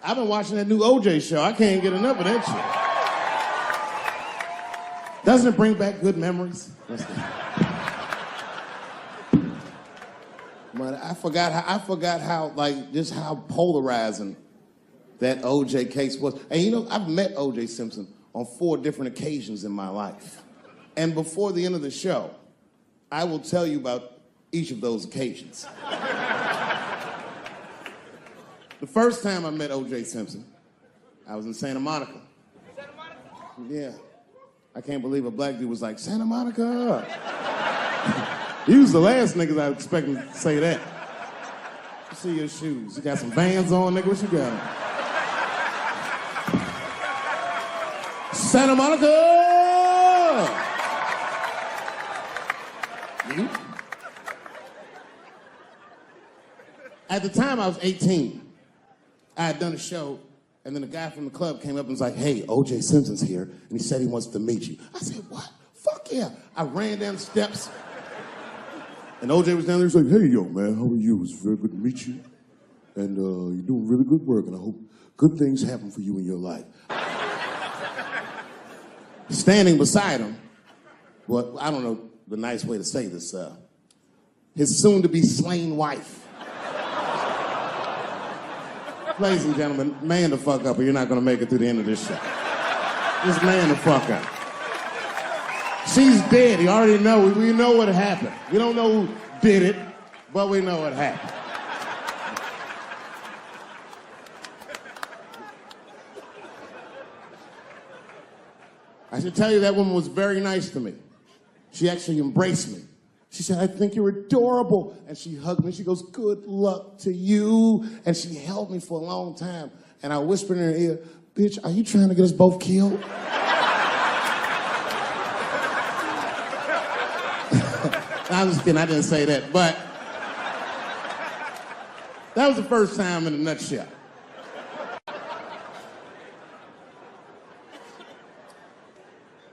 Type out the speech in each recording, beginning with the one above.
I've been watching that new OJ show. I can't get enough of that shit. Doesn't it bring back good memories? But I forgot how, like, just how polarizing that OJ case was. And you know, I've met OJ Simpson on 4 different occasions in my life. And before the end of the show, I will tell you about each of those occasions. The first time I met OJ Simpson, I was in Santa Monica. Santa Monica? Yeah. I can't believe a black dude was like, Santa Monica. He was the last niggas I was expecting to say that. Let's see your shoes. You got some Vans on, nigga? What you got? Santa Monica! You? At the time, I was 18. I had done a show, and then a guy from the club came up and was like, hey, O.J. Simpson's here, and he said he wants to meet you. I said, what? Fuck yeah. I ran down the steps, and O.J. was down there. He's like, hey, yo, man, how are you? It's very good to meet you, and you're doing really good work, and I hope good things happen for you in your life. Standing beside him, well, I don't know the nice way to say this, his soon-to-be slain wife. Ladies and gentlemen, man the fuck up or you're not gonna make it through the end of this show. Just man the fuck up. She's dead, you already know, we know what happened. We don't know who did it, but we know what happened. I should tell you that woman was very nice to me. She actually embraced me. She said, I think you're adorable. And she hugged me. She goes, good luck to you. And she held me for a long time. And I whispered in her ear, bitch, are you trying to get us both killed? I'm just kidding, I didn't say that. But that was the first time in a nutshell.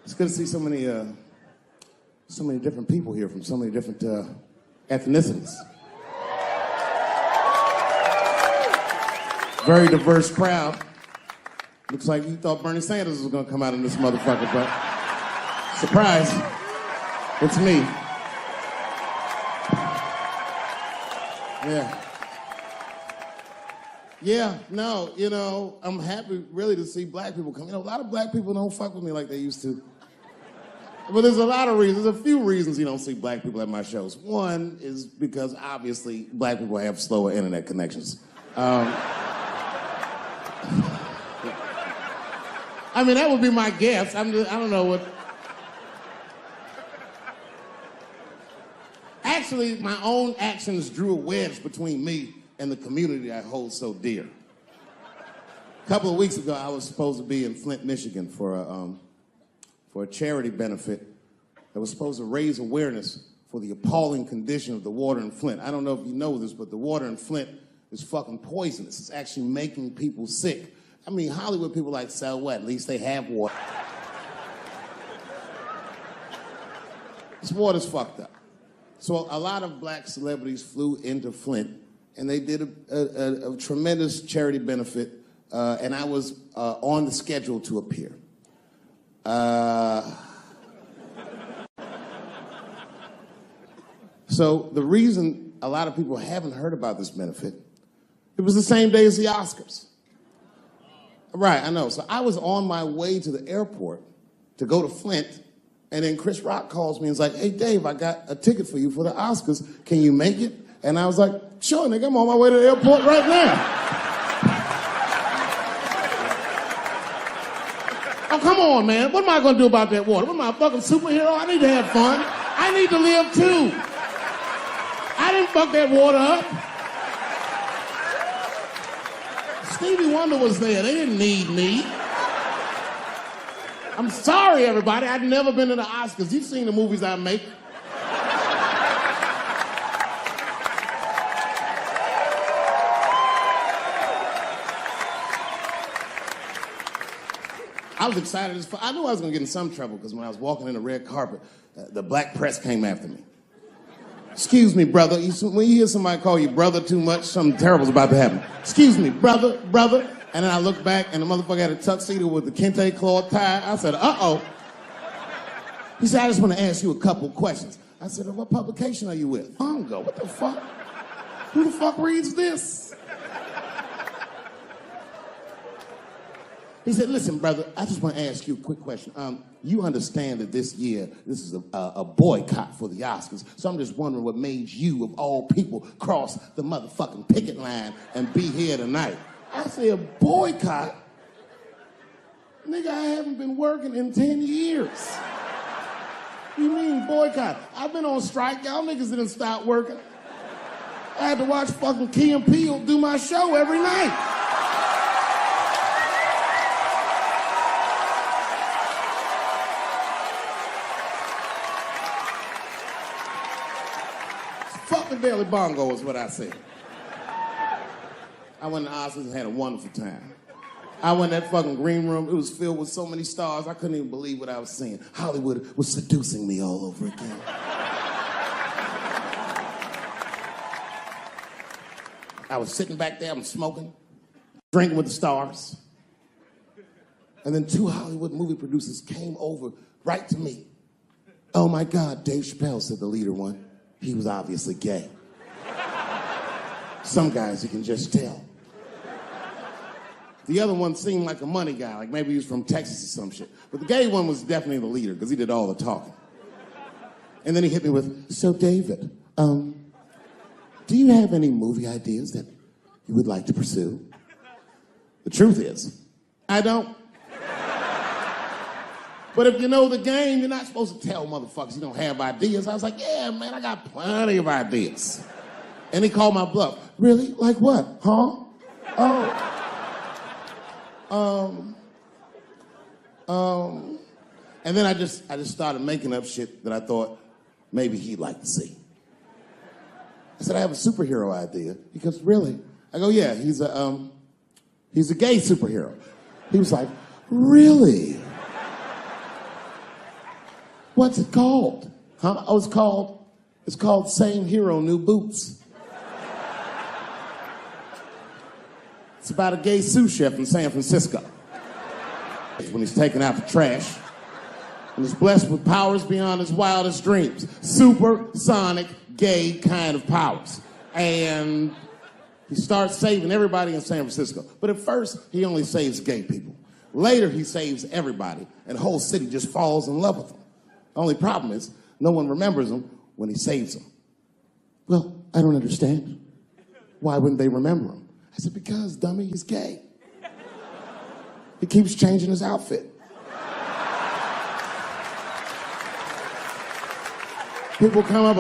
It's good to see so many different people here from so many different ethnicities. Very diverse crowd. Looks like you thought Bernie Sanders was gonna come out in this motherfucker, but surprise, it's me. Yeah. Yeah, no, you know, I'm happy really to see black people come. You know, a lot of black people don't fuck with me like they used to. But there's a lot of reasons, there's a few reasons you don't see black people at my shows. One is because obviously black people have slower internet connections. I mean, that would be my guess. I don't know what. Actually, my own actions drew a wedge between me and the community I hold so dear. A couple of weeks ago, I was supposed to be in Flint, Michigan for a charity benefit that was supposed to raise awareness for the appalling condition of the water in Flint. I don't know if you know this, but the water in Flint is fucking poisonous. It's actually making people sick. I mean, Hollywood people like, so what? At least they have water. This water's fucked up. So a lot of black celebrities flew into Flint, and they did a tremendous charity benefit, and I was on the schedule to appear. So the reason a lot of people haven't heard about this benefit, it was the same day as the Oscars. Right, I know. So I was on my way to the airport to go to Flint, and then Chris Rock calls me and is like, hey, Dave, I got a ticket for you for the Oscars. Can you make it? And I was like, sure, nigga, I'm on my way to the airport right now. Oh, come on, man. What am I going to do about that water? What am I, a fucking superhero? I need to have fun. I need to live, too. I didn't fuck that water up. Stevie Wonder was there. They didn't need me. I'm sorry, everybody. I've never been to the Oscars. You've seen the movies I make. I was excited as fuck. I knew I was gonna get in some trouble because when I was walking in the red carpet, the black press came after me. Excuse me, brother. When you hear somebody call you brother too much, something terrible's about to happen. Excuse me, brother. And then I looked back, and the motherfucker had a tuxedo with the kente cloth tie. I said, uh-oh. He said, I just want to ask you a couple questions. I said, what publication are you with? Bongo, what the fuck? Who the fuck reads this? He said, listen, brother, I just want to ask you a quick question. You understand that this year, this is a boycott for the Oscars, so I'm just wondering what made you, of all people, cross the motherfucking picket line and be here tonight. I said, boycott? Nigga, I haven't been working in 10 years. What do you mean, boycott? I've been on strike. Y'all niggas didn't stop working. I had to watch fucking Key and Peele do my show every night. Fuck the Daily Bongo is what I said. I went to Oscars and had a wonderful time. I went in that fucking green room. It was filled with so many stars, I couldn't even believe what I was seeing. Hollywood was seducing me all over again. I was sitting back there, I'm smoking, drinking with the stars. And then 2 Hollywood movie producers came over right to me. Oh my God, Dave Chappelle, said the leader one. He was obviously gay. Some guys you can just tell. The other one seemed like a money guy, like maybe he was from Texas or some shit. But the gay one was definitely the leader, because he did all the talking. And then he hit me with, so David, do you have any movie ideas that you would like to pursue? The truth is, I don't. But if you know the game, you're not supposed to tell motherfuckers you don't have ideas. I was like, yeah, man, I got plenty of ideas. And he called my bluff. Really? Like what? Huh? And then I just started making up shit that I thought maybe he'd like to see. I said, I have a superhero idea. He goes, really? I go, yeah, he's a gay superhero. He was like, really? What's it called? Huh? Oh, it's called Same Hero, New Boots. It's about a gay sous chef in San Francisco. When he's taking out the trash, and is blessed with powers beyond his wildest dreams. Supersonic, gay kind of powers. And he starts saving everybody in San Francisco. But at first, he only saves gay people. Later, he saves everybody, and the whole city just falls in love with him. The only problem is, no one remembers him when he saves them. Well, I don't understand. Why wouldn't they remember him? I said, because, dummy, he's gay. He keeps changing his outfit. People come up,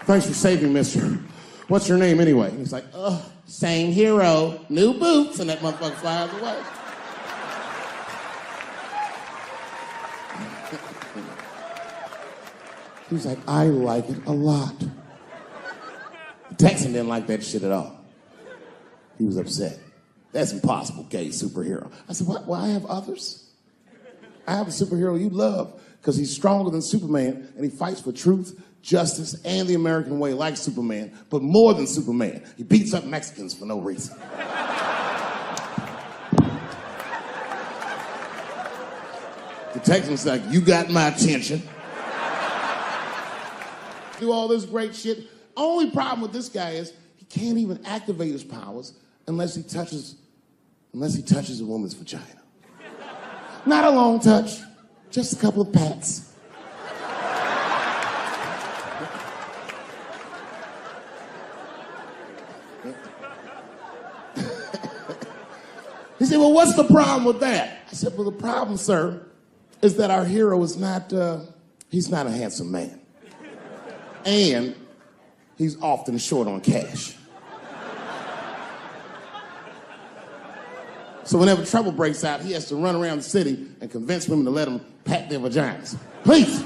thanks for saving, mister. What's your name anyway? And he's like, same hero, new boots, and that motherfucker flies away. He's like, I like it a lot. The Texan didn't like that shit at all. He was upset. That's impossible, gay superhero. I said, what? Well, I have others. I have a superhero you love because he's stronger than Superman and he fights for truth, justice, and the American way like Superman, but more than Superman. He beats up Mexicans for no reason. The Texan's like, you got my attention. Do all this great shit. Only problem with this guy is he can't even activate his powers unless he touches a woman's vagina. Not a long touch, just a couple of pats. He said, well, what's the problem with that? I said, well, the problem, sir, is that our hero is not, he's not a handsome man. And he's often short on cash. So whenever trouble breaks out, he has to run around the city and convince women to let him pat their vaginas. Please,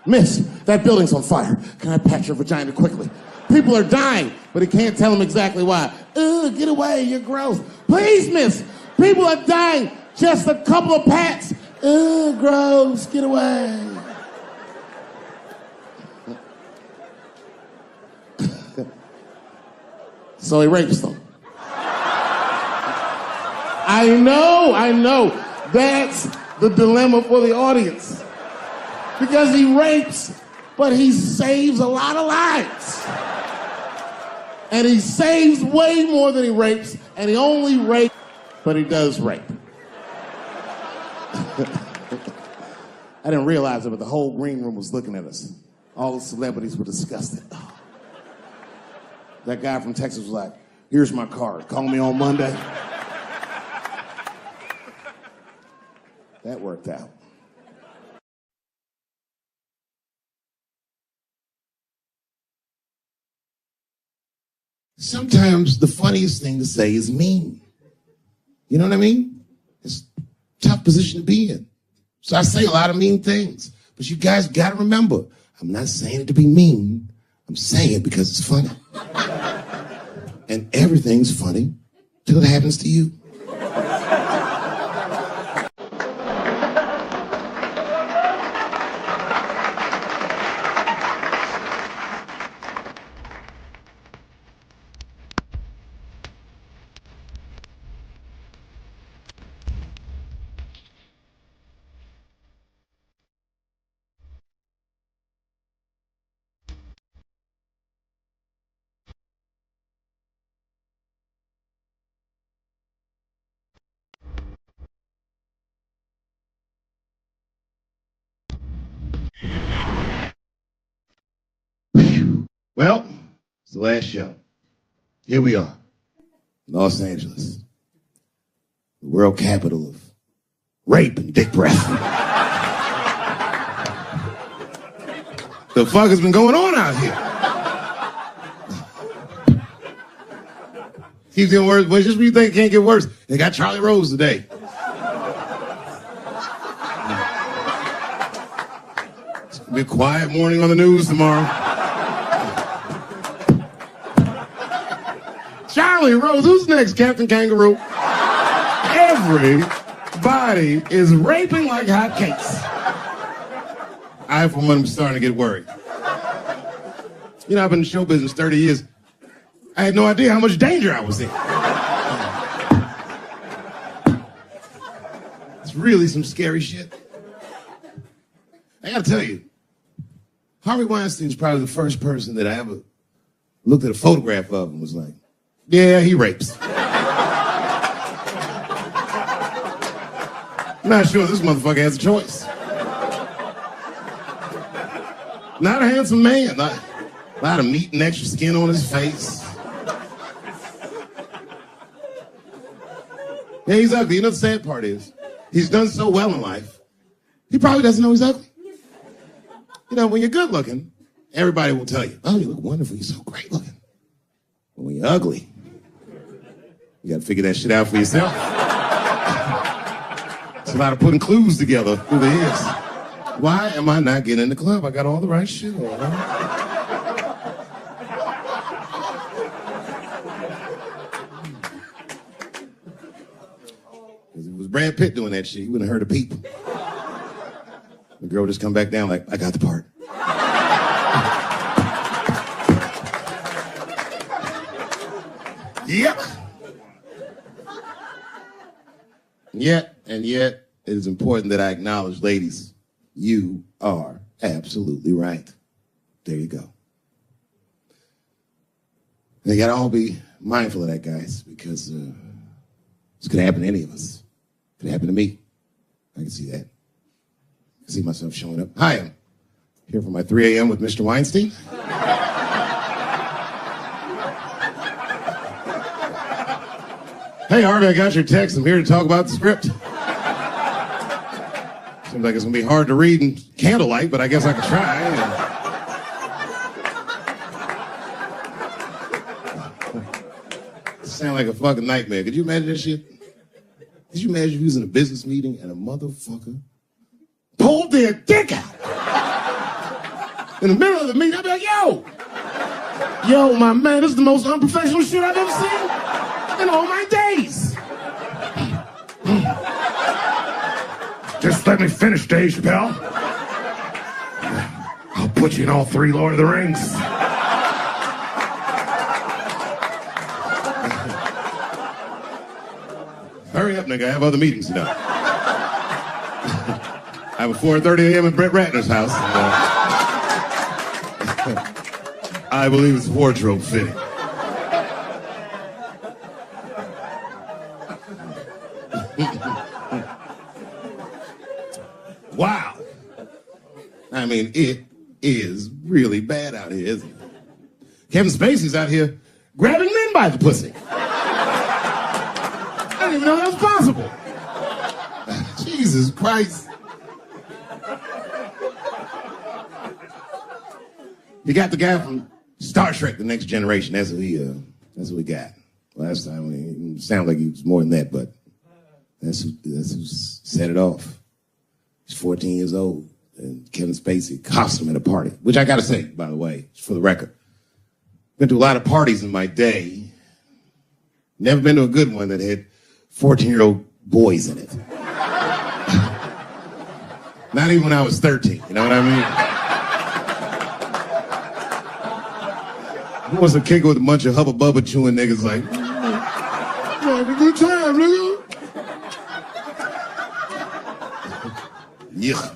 miss, that building's on fire. Can I pat your vagina quickly? People are dying, but he can't tell them exactly why. Ugh, get away, you're gross. Please, miss, people are dying. Just a couple of pats. Ugh, gross, get away. So he rapes them. I know. That's the dilemma for the audience. Because he rapes, but he saves a lot of lives. And he saves way more than he rapes, and he only rapes, but he does rape. I didn't realize it, but the whole green room was looking at us. All the celebrities were disgusted. Oh. That guy from Texas was like, here's my card. Call me on Monday. That worked out. Sometimes the funniest thing to say is mean. You know what I mean? It's a tough position to be in. So I say a lot of mean things. But you guys got to remember, I'm not saying it to be mean. I'm saying it because it's funny. And everything's funny till it happens to you. Well, it's the last show. Here we are, Los Angeles, the world capital of rape and dick breath. The fuck has been going on out here? Keeps getting worse, but just when you think it can't get worse, they got Charlie Rose today. It's gonna be a quiet morning on the news tomorrow. Charlie Rose, who's next? Captain Kangaroo? Everybody is raping like hotcakes. I, for one, am starting to get worried. You know, I've been in show business 30 years. I had no idea how much danger I was in. It's really some scary shit. I gotta tell you, Harvey Weinstein's probably the first person that I ever looked at a photograph of and was like, yeah, he rapes. I'm not sure this motherfucker has a choice. Not a handsome man. A lot of meat and extra skin on his face. Yeah, he's ugly. You know the sad part is, he's done so well in life, he probably doesn't know he's ugly. You know, when you're good looking, everybody will tell you, oh, you look wonderful, you're so great looking. But when you're ugly, you gotta figure that shit out for yourself. It's a lot of putting clues together through the years. Why am I not getting in the club? I got all the right shit on. If it was Brad Pitt doing that shit, you wouldn't have heard of people. The girl just come back down like, I got the part. Yep. Yet, it is important that I acknowledge, ladies, you are absolutely right. There you go. They gotta all be mindful of that, guys, because this could happen to any of us. It could happen to me. I can see that. I can see myself showing up. Hi, I'm here for my 3 a.m. with Mr. Weinstein. Hey, Harvey, I got your text. I'm here to talk about the script. Seems like it's going to be hard to read in candlelight, but I guess I could try. Sound like a fucking nightmare. Could you imagine that shit? Could you imagine if you was in a business meeting and a motherfucker pulled their dick out? In the middle of the meeting, I'd be like, yo, my man, this is the most unprofessional shit I've ever seen in all my days. Just let me finish, Dave Chappelle. I'll put you in all 3 Lord of the Rings. Hurry up, nigga. I have other meetings tonight. I have a 4:30 a.m. at Brett Ratner's house. I believe it's wardrobe fitting. Wow. I mean, it is really bad out here, isn't it? Kevin Spacey's out here grabbing men by the pussy. I didn't even know that was possible. Jesus Christ. You got the guy from Star Trek, The Next Generation. That's what we got. Last time, it sounded like he was more than that, but that's who set it off. He's 14 years old, and Kevin Spacey cost him at a party, which I got to say, by the way, for the record. Been to a lot of parties in my day. Never been to a good one that had 14-year-old boys in it. Not even when I was 13, you know what I mean? Who wants to kick it with a bunch of Hubba Bubba chewing niggas like, have a good time, nigga. Yeah.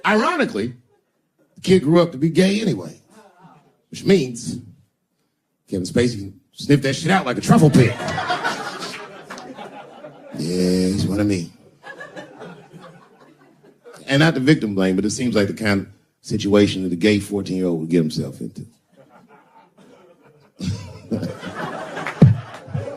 Ironically, the kid grew up to be gay anyway, which means Kevin Spacey can sniff that shit out like a truffle pig. Yeah, he's one of me. And not the victim blame, but it seems like the kind of situation that a gay 14-year-old would get himself into.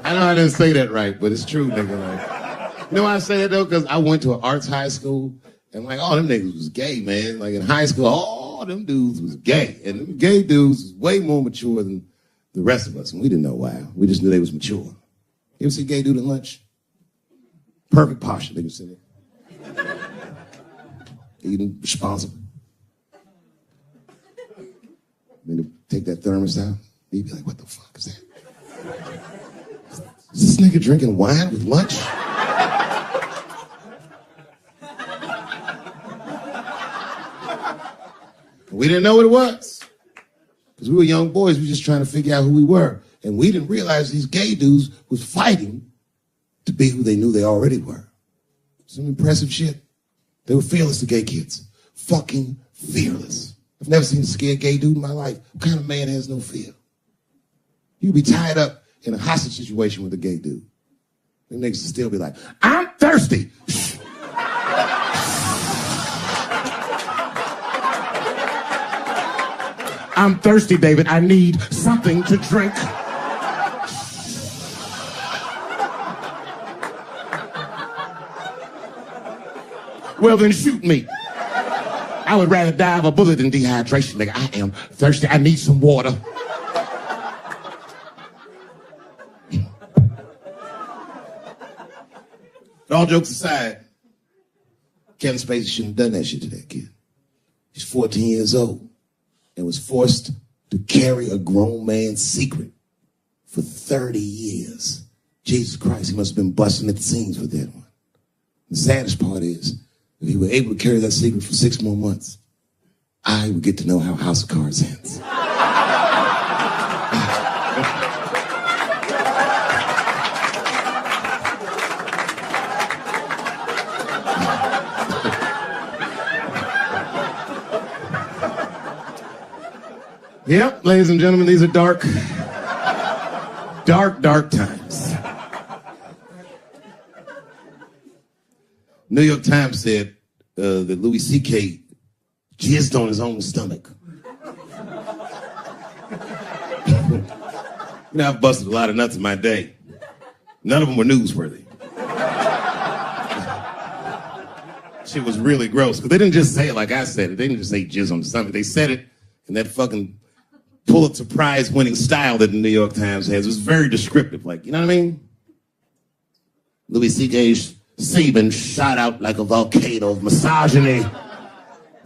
I know I didn't say that right, but it's true, nigga. Like, you know why I say that, though? Because I went to an arts high school, and like, all them niggas was gay, man. Like, in high school, all them dudes was gay. And them gay dudes was way more mature than the rest of us, and we didn't know why. We just knew they was mature. You ever see a gay dude at lunch? Perfect posture, they can sit there. Eating responsible. Then to take that thermos out, you'd be like, what the fuck is that? Is this nigga drinking wine with lunch? We didn't know what it was. Because we were young boys, we were just trying to figure out who we were. And we didn't realize these gay dudes was fighting to be who they knew they already were. Some impressive shit. They were fearless, the gay kids. Fucking fearless. I've never seen a scared gay dude in my life. What kind of man has no fear? You'd be tied up in a hostage situation with a gay dude. Them niggas would still be like, I'm thirsty. I'm thirsty, David. I need something to drink. Well, then shoot me. I would rather die of a bullet than dehydration, nigga. I am thirsty. I need some water. But all jokes aside, Kevin Spacey shouldn't have done that shit to that kid. He's 14 years old and was forced to carry a grown man's secret for 30 years. Jesus Christ, he must have been busting at the seams with that one. The saddest part is, if he were able to carry that secret for 6 more months, I would get to know how House of Cards ends. Yep, ladies and gentlemen, these are dark times. New York Times said that Louis C.K. jizzed on his own stomach. You know, I've busted a lot of nuts in my day. None of them were newsworthy. Shit was really gross, because they didn't just say it like I said it. They didn't just say jizz on the stomach. They said it in that fucking Pulitzer Prize winning style that the New York Times has. It was very descriptive, like, you know what I mean? Louis C.K.'s semen shot out like a volcano of misogyny,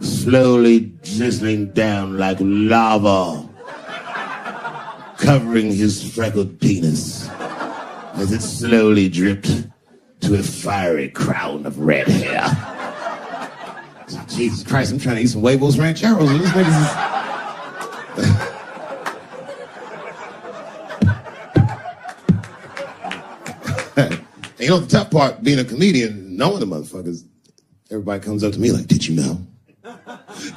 slowly drizzling down like lava, covering his freckled penis as it slowly dripped to a fiery crown of red hair. Jesus Christ, I'm trying to eat some huevos rancheros, and this nigga's is... And you know the tough part, being a comedian, knowing the motherfuckers, everybody comes up to me like, did you know?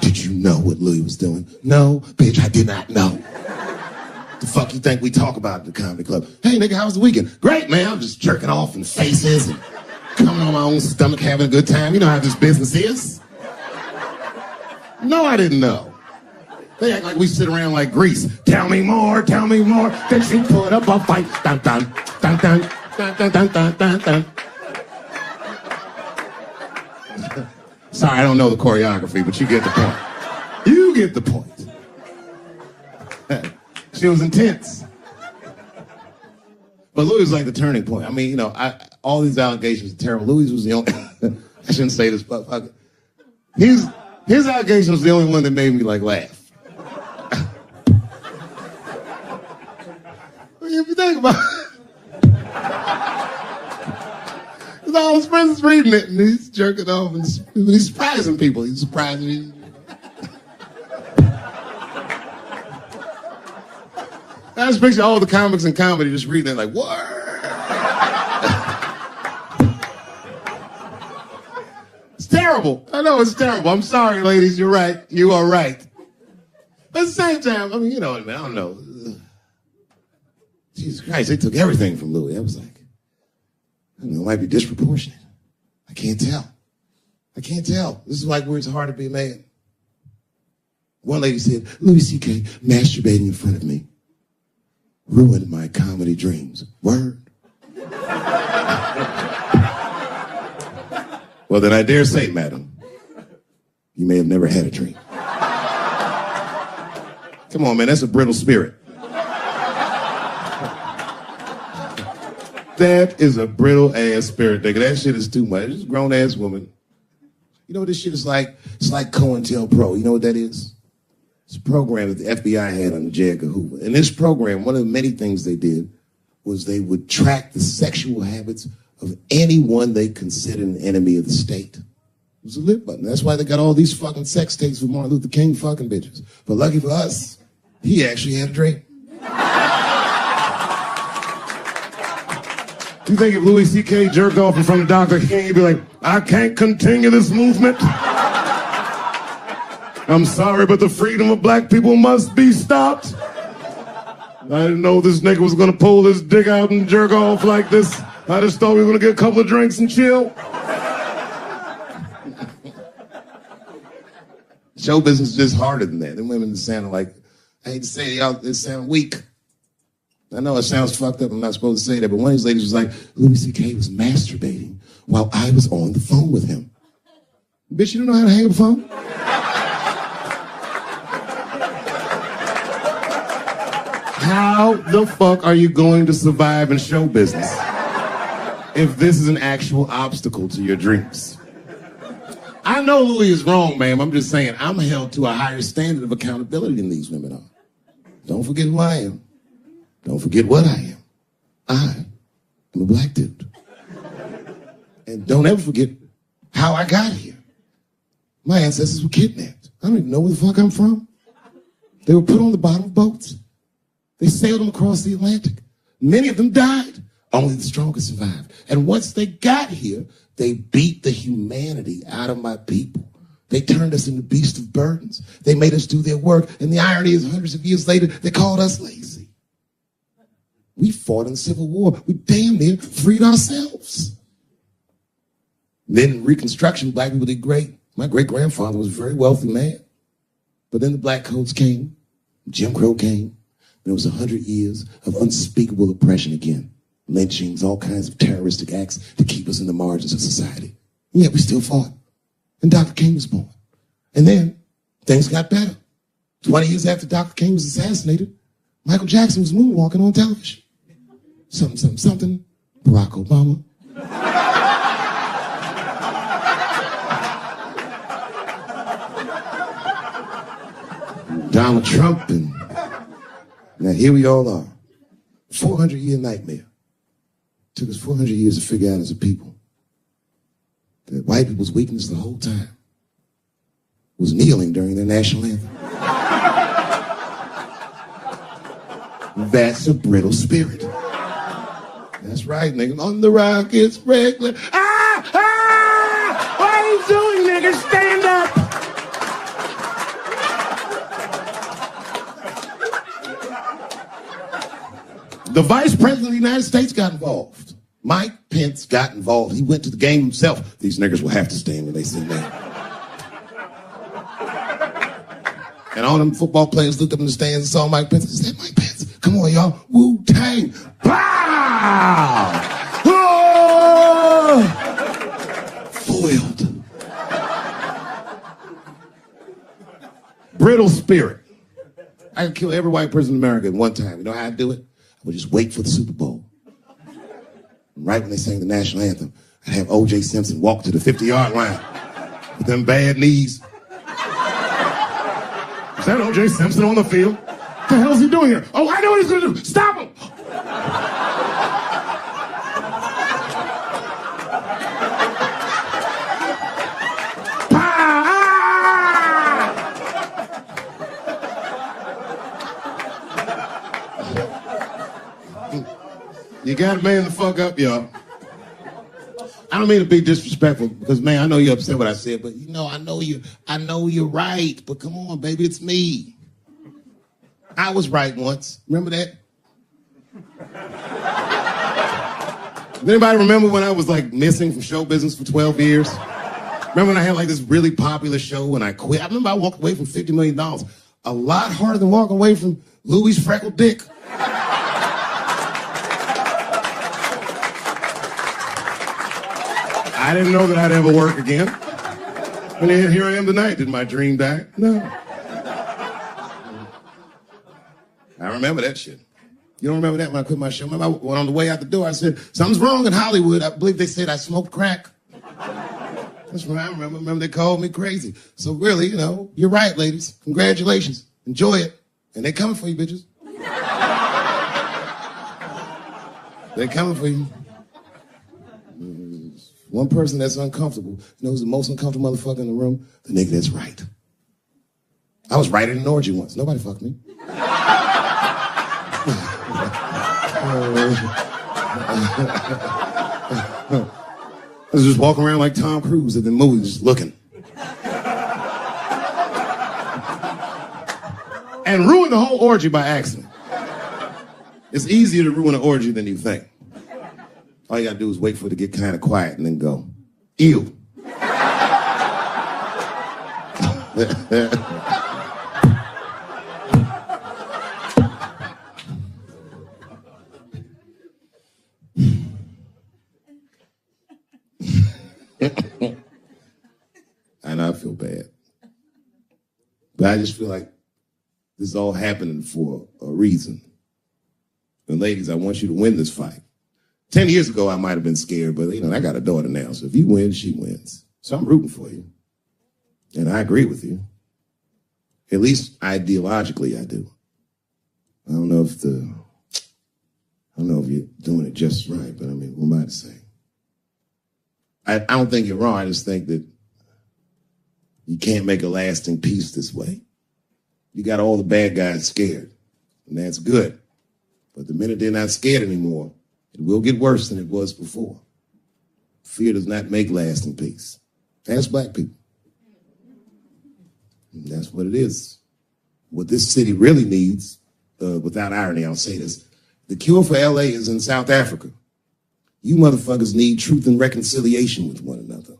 Did you know what Louis was doing? No, bitch, I did not know. The fuck you think we talk about at the comedy club? Hey, nigga, how was the weekend? Great, man. I'm just jerking off in faces and coming on my own stomach, having a good time. You know how this business is. No, I didn't know. They act like we sit around like Grease. Tell me more, tell me more. Then she put up a fight. Dun, dun, dun, dun, dun, dun, dun, dun, dun, dun. Sorry, I don't know the choreography, but you get the point. You get the point. She was intense. But Louis was like the turning point. I mean, you know, all these allegations are terrible. Louis was the only... I shouldn't say this, but fuck it. His allegation was the only one that made me, like, laugh. If you think about it. All his friends is reading it, and he's jerking off, and he's surprising people. He's surprising me. I just picture all the comics in comedy just reading it like, what? It's terrible. I know it's terrible. I'm sorry, ladies. You're right. You are right. But at the same time, I mean, you know what I mean? I don't know. Jesus Christ, they took everything from Louis. I was like, I don't know, it might be disproportionate. I can't tell. I can't tell. This is like where it's hard to be a man. One lady said, Louis C.K. masturbating in front of me ruined my comedy dreams. Word. Well, then I dare say, madam, you may have never had a dream. Come on, man, that's a brittle spirit. That is a brittle-ass spirit, nigga. That shit is too much. It's a grown-ass woman. You know what this shit is like? It's like COINTELPRO. You know what that is? It's a program that the FBI had under J. Edgar Hoover. In this program, one of the many things they did was they would track the sexual habits of anyone they considered an enemy of the state. It was a lit button. That's why they got all these fucking sex tapes with Martin Luther King fucking bitches. But lucky for us, he actually had a dream. You think if Louis C.K. jerked off in front of Dr. King, he'd be like, I can't continue this movement. I'm sorry, but the freedom of black people must be stopped. I didn't know this nigga was gonna pull his dick out and jerk off like this. I just thought we were gonna get a couple of drinks and chill. Show business is just harder than that. Them women sound like, I hate to say it, y'all, they sound weak. I know it sounds fucked up, I'm not supposed to say that, but one of these ladies was like, Louis C.K. was masturbating while I was on the phone with him. Bitch, you don't know how to hang up a phone? How the fuck are you going to survive in show business if this is an actual obstacle to your dreams? I know Louis is wrong, ma'am. I'm just saying I'm held to a higher standard of accountability than these women are. Don't forget who I am. Don't forget what I am. I am a black dude. And don't ever forget how I got here. My ancestors were kidnapped. I don't even know where the fuck I'm from. They were put on the bottom of boats. They sailed them across the Atlantic. Many of them died. Only the strongest survived. And once they got here, they beat the humanity out of my people. They turned us into beasts of burdens. They made us do their work. And the irony is, hundreds of years later, they called us lazy. We fought in the Civil War. We damn near freed ourselves. Then in Reconstruction, black people did great. My great-grandfather was a very wealthy man. But then the black codes came. Jim Crow came. There was 100 years of unspeakable oppression again. Lynchings, all kinds of terroristic acts to keep us in the margins of society. And yet we still fought. And Dr. King was born. And then things got better. 20 years after Dr. King was assassinated, Michael Jackson was moonwalking on television. Something, something, something. Barack Obama. Donald Trump, and now here we all are. 400-year nightmare. Took us 400 years to figure out as a people that white people's weakness the whole time was kneeling during their national anthem. That's a brittle spirit. That's right, nigga. On the rock, it's regular. Ah! Ah! What are you doing, nigga? Stand up! The Vice President of the United States got involved. Mike Pence got involved. He went to the game himself. These niggers will have to stand when they see me. And all them football players looked up in the stands and saw Mike Pence and said, Mike Pence, come on, y'all. Wu-Tang. Pow! Oh! Foiled. Brittle spirit. I could kill every white person in America at one time. You know how I do it? I would just wait for the Super Bowl. Right when they sang the national anthem, I'd have O.J. Simpson walk to the 50-yard line with them bad knees. Is that O.J. Simpson on the field? What the hell is he doing here? Oh, I know what he's going to do. Stop him! You gotta man the fuck up, y'all. I don't mean to be disrespectful because, man, I know you're upset what I said, but you know, I know you're right. But come on, baby, it's me. I was right once. Remember that? Does anybody remember when I was like missing from show business for 12 years? Remember when I had like this really popular show and I quit? I remember I walked away from $50 million. A lot harder than walking away from Louis' freckled dick. I didn't know that I'd ever work again. And then here I am tonight. Did my dream die? No. I remember that shit. You don't remember that when I quit my show? Remember I went on the way out the door, I said, something's wrong in Hollywood. I believe they said I smoked crack. That's what I remember. Remember they called me crazy. So really, you know, you're right, ladies. Congratulations. Enjoy it. And they're coming for you, bitches. They're coming for you. One person that's uncomfortable, you know who's the most uncomfortable motherfucker in the room? The nigga that's right. I was right at an orgy once. Nobody fucked me. I was just walking around like Tom Cruise at the movie, just looking. And ruined the whole orgy by accident. It's easier to ruin an orgy than you think. All you gotta do is wait for it to get kind of quiet and then go, ew. I know I feel bad. But I just feel like this is all happening for a reason. And ladies, I want you to win this fight. 10 years ago, I might have been scared, but, you know, I got a daughter now, so if you win, she wins. So I'm rooting for you. And I agree with you. At least ideologically, I do. I don't know if you're doing it just right, but I mean, what am I to say? I don't think you're wrong. I just think that you can't make a lasting peace this way. You got all the bad guys scared, and that's good. But the minute they're not scared anymore, it will get worse than it was before. Fear does not make lasting peace. Ask black people. And that's what it is. What this city really needs, without irony, I'll say this, the cure for LA is in South Africa. You motherfuckers need truth and reconciliation with one another.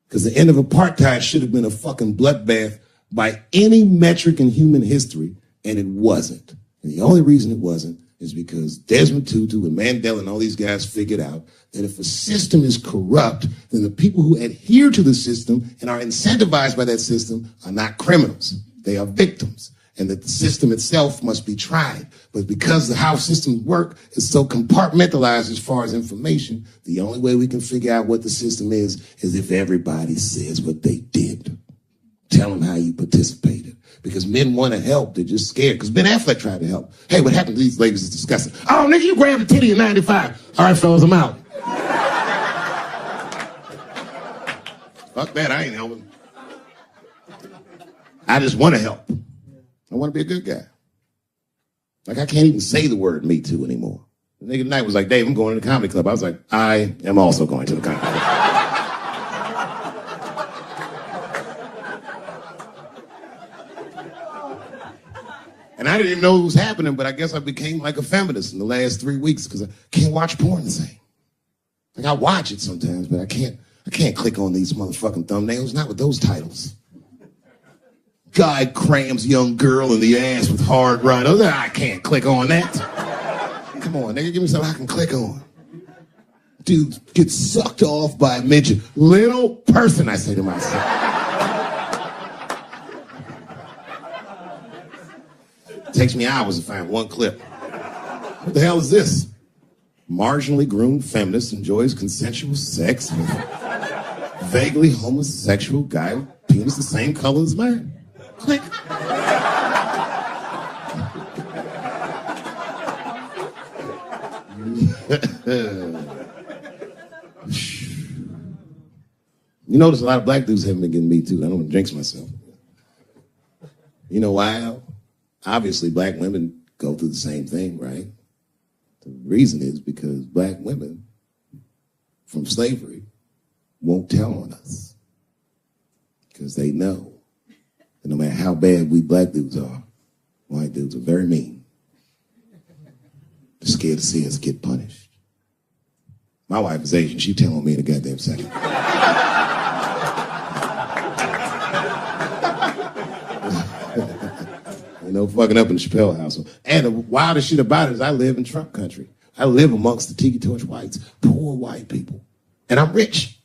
Because the end of apartheid should have been a fucking bloodbath by any metric in human history, and it wasn't. And the only reason it wasn't is because Desmond Tutu and Mandela and all these guys figured out that if a system is corrupt, then the people who adhere to the system and are incentivized by that system are not criminals. They are victims. And that the system itself must be tried. But because how systems work is so compartmentalized as far as information, the only way we can figure out what the system is if everybody says what they did. Tell them how you participated. Because men want to help, they're just scared. Because Ben Affleck tried to help. Hey, what happened to these ladies is disgusting. Oh, nigga, you grabbed a titty in 95. All right, fellas, I'm out. Fuck that, I ain't helping. I just want to help. I want to be a good guy. Like, I can't even say the word Me Too anymore. The nigga tonight was like, Dave, I'm going to the comedy club. I was like, I am also going to the comedy club. And I didn't even know it was happening, but I guess I became like a feminist in the last 3 weeks because I can't watch porn the same. Like I watch it sometimes, but I can't click on these motherfucking thumbnails, not with those titles. Guy crams young girl in the ass with hard right. I can't click on that. Come on, nigga, give me something I can click on. Dude gets sucked off by a midget. Little person, I say to myself. It takes me hours to find one clip. What the hell is this? Marginally groomed feminist enjoys consensual sex with vaguely homosexual guy with penis the same color as mine. Click. You notice a lot of black dudes haven't been getting me too. I don't want to jinx myself. You know why? Obviously, black women go through the same thing, right? The reason is because black women from slavery won't tell on us because they know that no matter how bad we black dudes are, white dudes are very mean. They're scared to see us get punished. My wife is Asian. She tell on me in a goddamn second. You know, fucking up in the Chappelle household. And the wildest shit about it is I live in Trump country. I live amongst the tiki torch whites, poor white people. And I'm rich.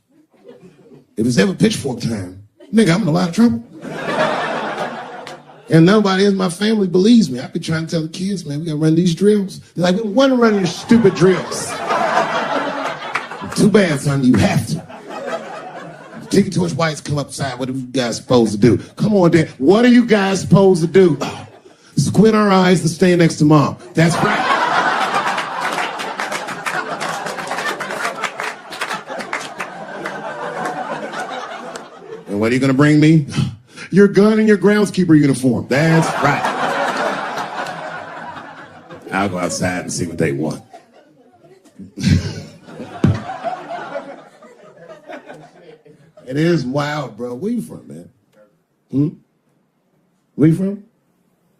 If it's ever pitchfork time, nigga, I'm in a lot of trouble. And nobody in my family believes me. I be trying to tell the kids, man, we gotta run these drills. They're like, we want to run your stupid drills. Too bad, son, you have to. Tiki torch whites come upside, what are you guys supposed to do? Come on, Dad, what are you guys supposed to do? Squint our eyes and stay next to mom. That's right. And what are you gonna bring me? Your gun and your groundskeeper uniform. That's right. I'll go outside and see what they want. It is wild, bro. Where you from, man? Where you from?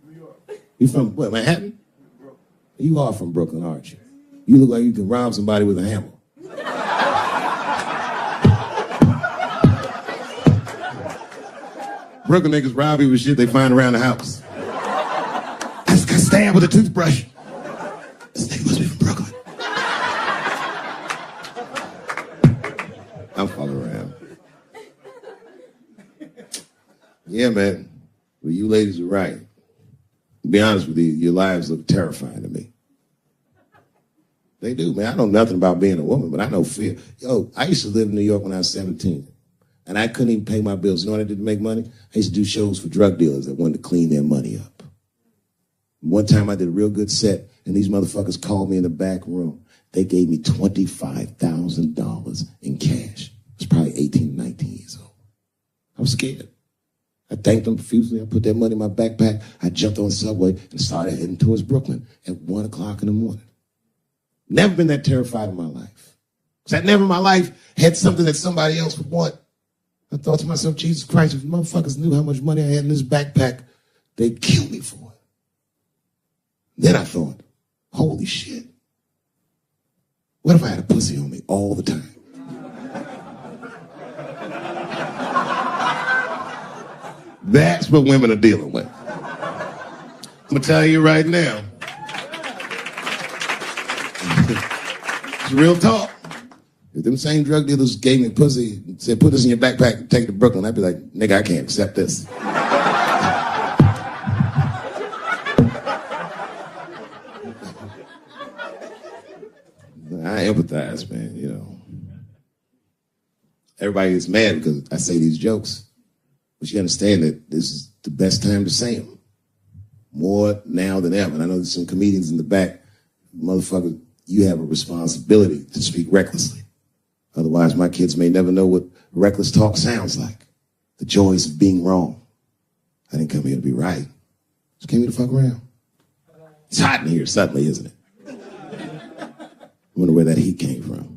New York. You from what, Manhattan? Brooklyn. You are from Brooklyn, aren't you? You look like you can rob somebody with a hammer. Brooklyn niggas rob you with shit they find around the house. I just got stabbed with a toothbrush. This nigga must be from Brooklyn. I'm fucking around. Yeah, man. Well, you ladies are right. To be honest with you, your lives look terrifying to me. They do, man. I know nothing about being a woman, but I know fear. Yo, I used to live in New York when I was 17. And I couldn't even pay my bills. You know what I did to make money? I used to do shows for drug dealers that wanted to clean their money up. One time I did a real good set, and these motherfuckers called me in the back room. They gave me $25,000 in cash. I was probably 18, 19 years old. I was scared. I thanked them profusely. I put that money in my backpack. I jumped on the subway and started heading towards Brooklyn at 1 o'clock in the morning. Never been that terrified in my life. Because I never in my life had something that somebody else would want. I thought to myself, Jesus Christ, if motherfuckers knew how much money I had in this backpack, they'd kill me for it. Then I thought, holy shit. What if I had a pussy on me all the time? That's what women are dealing with. I'm gonna tell you right now. It's real talk. If them same drug dealers gave me pussy and said, put this in your backpack and take it to Brooklyn, I'd be like, nigga, I can't accept this. I empathize, man, you know. Everybody gets mad because I say these jokes. But you understand that this is the best time to say them. More now than ever. And I know there's some comedians in the back. Motherfucker, you have a responsibility to speak recklessly. Otherwise, my kids may never know what reckless talk sounds like. The joys of being wrong. I didn't come here to be right. Just came here to fuck around. It's hot in here suddenly, isn't it? wonder where that heat came from.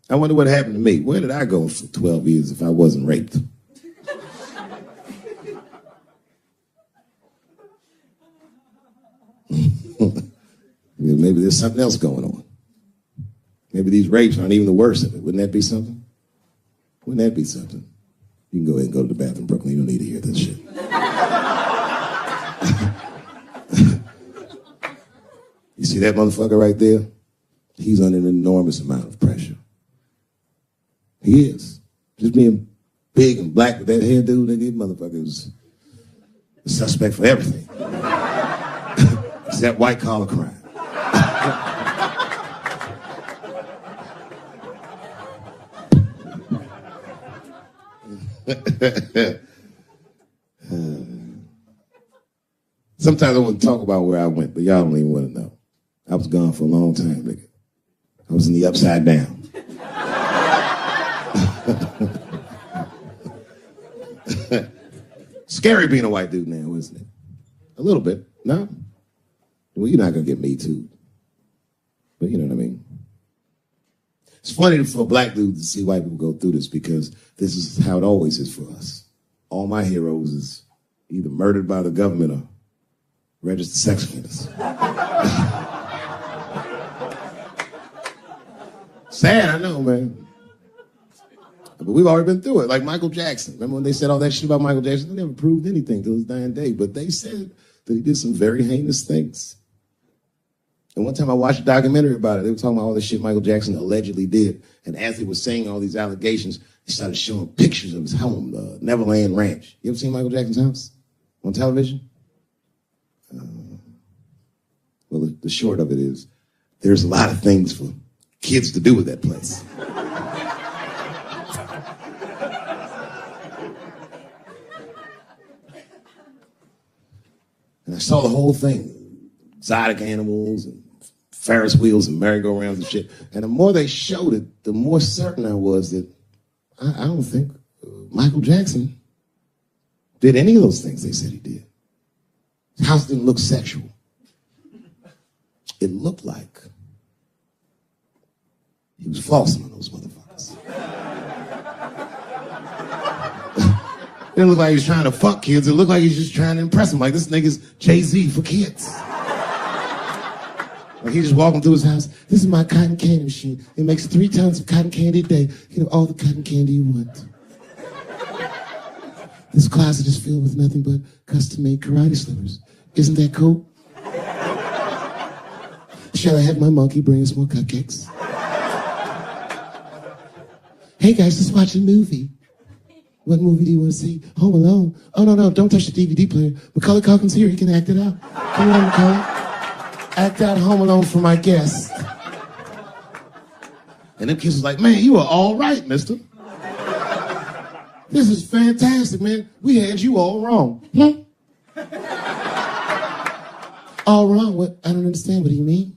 I wonder what happened to me. Where did I go for 12 years if I wasn't raped? Maybe there's something else going on. Maybe these rapes aren't even the worst of it. Wouldn't that be something? Wouldn't that be something? You can go ahead and go to the bathroom, Brooklyn. You don't need to hear this shit. You see that motherfucker right there? He's under an enormous amount of pressure. He is. Just being big and black with that hairdo, that motherfucker is a suspect for everything. Except white collar crime. Sometimes I wouldn't talk about where I went, but y'all don't even want to know. I was gone for a long time, nigga. I was in the upside down. Scary being a white dude now, isn't it? A little bit, no? Well, you're not gonna get me too. But you know what I mean? It's funny for a black dude to see white people go through this because this is how it always is for us. All my heroes is either murdered by the government or registered sex offenders. Sad, I know, man. But we've already been through it. Like Michael Jackson. Remember when they said all that shit about Michael Jackson? They never proved anything till his dying day. But they said that he did some very heinous things. And one time I watched a documentary about it. They were talking about all the shit Michael Jackson allegedly did. And as they were saying all these allegations, they started showing pictures of his home, the Neverland Ranch. You ever seen Michael Jackson's house on television? Well, the short of it is, there's a lot of things for kids to do with that place. And I saw the whole thing, exotic animals and Ferris wheels and merry-go-rounds and shit. And the more they showed it, the more certain I was that I don't think Michael Jackson did any of those things they said he did. His house didn't look sexual. It looked like he was flossing on those motherfuckers. It didn't look like he was trying to fuck kids. It looked like he was just trying to impress them. Like, this nigga's Jay-Z for kids. Like, he just walking through his house. This is my cotton candy machine. It makes 3 tons of cotton candy a day. You know, all the cotton candy you want. This closet is filled with nothing but custom-made karate slippers. Isn't that cool? Shall I have my monkey bring us more cupcakes? Hey guys, let's watch a movie. What movie do you want to see? Home Alone. Oh, no, don't touch the DVD player. Macaulay Culkin's here, he can act it out. Come on, Macaulay. Act out Home Alone for my guest. And them kids was like, man, you are all right, mister. This is fantastic, man. We had you all wrong. All wrong? What? I don't understand. What do you mean?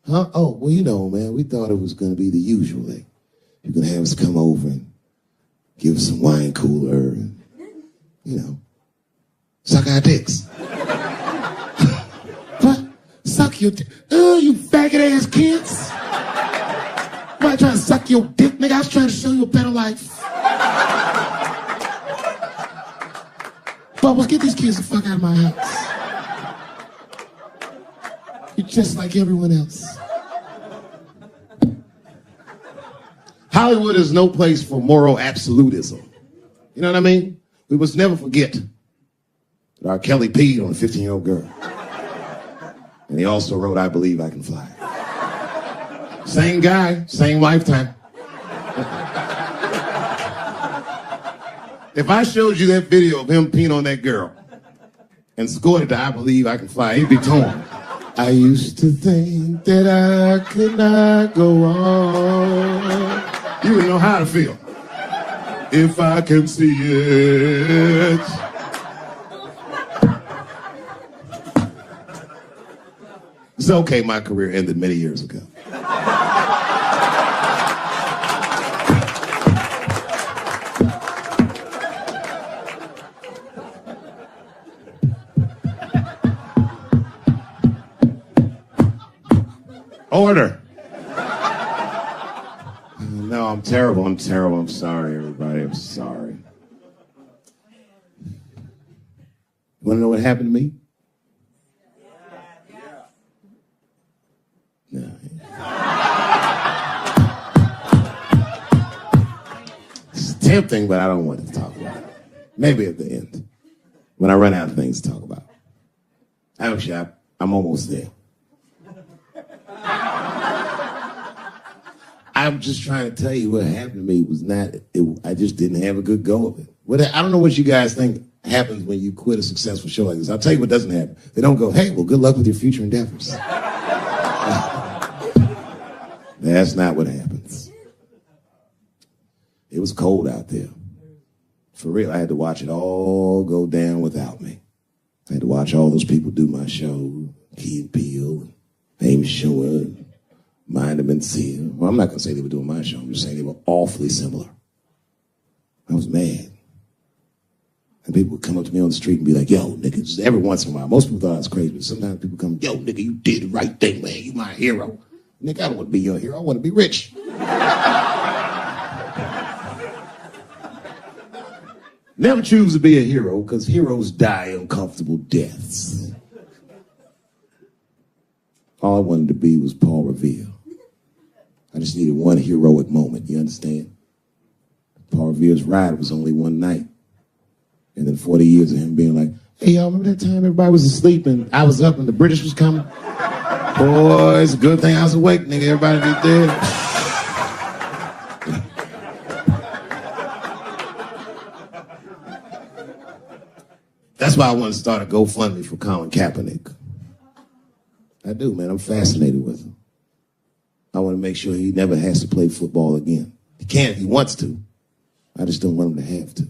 Huh? Oh, well, you know, man, we thought it was going to be the usual thing. You're going to have us come over and give us some wine cooler and, you know, suck our dicks. What? Suck your dick? Oh, you faggot-ass kids. Why trying to suck your dick, nigga? I was trying to show you a better life. Bubbles, get these kids the fuck out of my house. You're just like everyone else. Hollywood is no place for moral absolutism. You know what I mean? We must never forget that R. Kelly peed on a 15-year-old girl. And he also wrote, I Believe I Can Fly. Same guy, same lifetime. If I showed you that video of him peeing on that girl and scored it to I Believe I Can Fly, he'd be torn. I used to think that I could not go on. You would know how to feel. If I can see it. It's okay, my career ended many years ago. order. No, I'm terrible. I'm terrible. I'm sorry, everybody. I'm sorry. You want to know what happened to me? No. It's tempting, but I don't want to talk about it. Maybe at the end, when I run out of things to talk about. Actually, I'm almost there. I'm just trying to tell you what happened to me was not, I just didn't have a good go of it. I don't know what you guys think happens when you quit a successful show like this. I'll tell you what doesn't happen. They don't go, hey, well, good luck with your future endeavors. That's not what happens. It was cold out there. For real, I had to watch it all go down without me. I had to watch all those people do my show, Key and Peele, Amy Schumer, Mind and Mencia. Well, I'm not going to say they were doing my show. I'm just saying they were awfully similar. I was mad. And people would come up to me on the street and be like, yo, nigga, just every once in a while. Most people thought I was crazy, but sometimes people come, yo, nigga, you did the right thing, man. You my hero. Nigga, I don't want to be your hero. I want to be rich. Never choose to be a hero, because heroes die uncomfortable deaths. All I wanted to be was Paul Revere. I just needed one heroic moment, you understand? Paul Revere's ride was only one night. And then 40 years of him being like, hey, y'all, remember that time everybody was asleep and I was up and the British was coming? Boy, it's a good thing I was awake, nigga. Everybody be dead. That's why I want to start a GoFundMe for Colin Kaepernick. I do, man. I'm fascinated with him. I want to make sure he never has to play football again. He can if he wants to. I just don't want him to have to.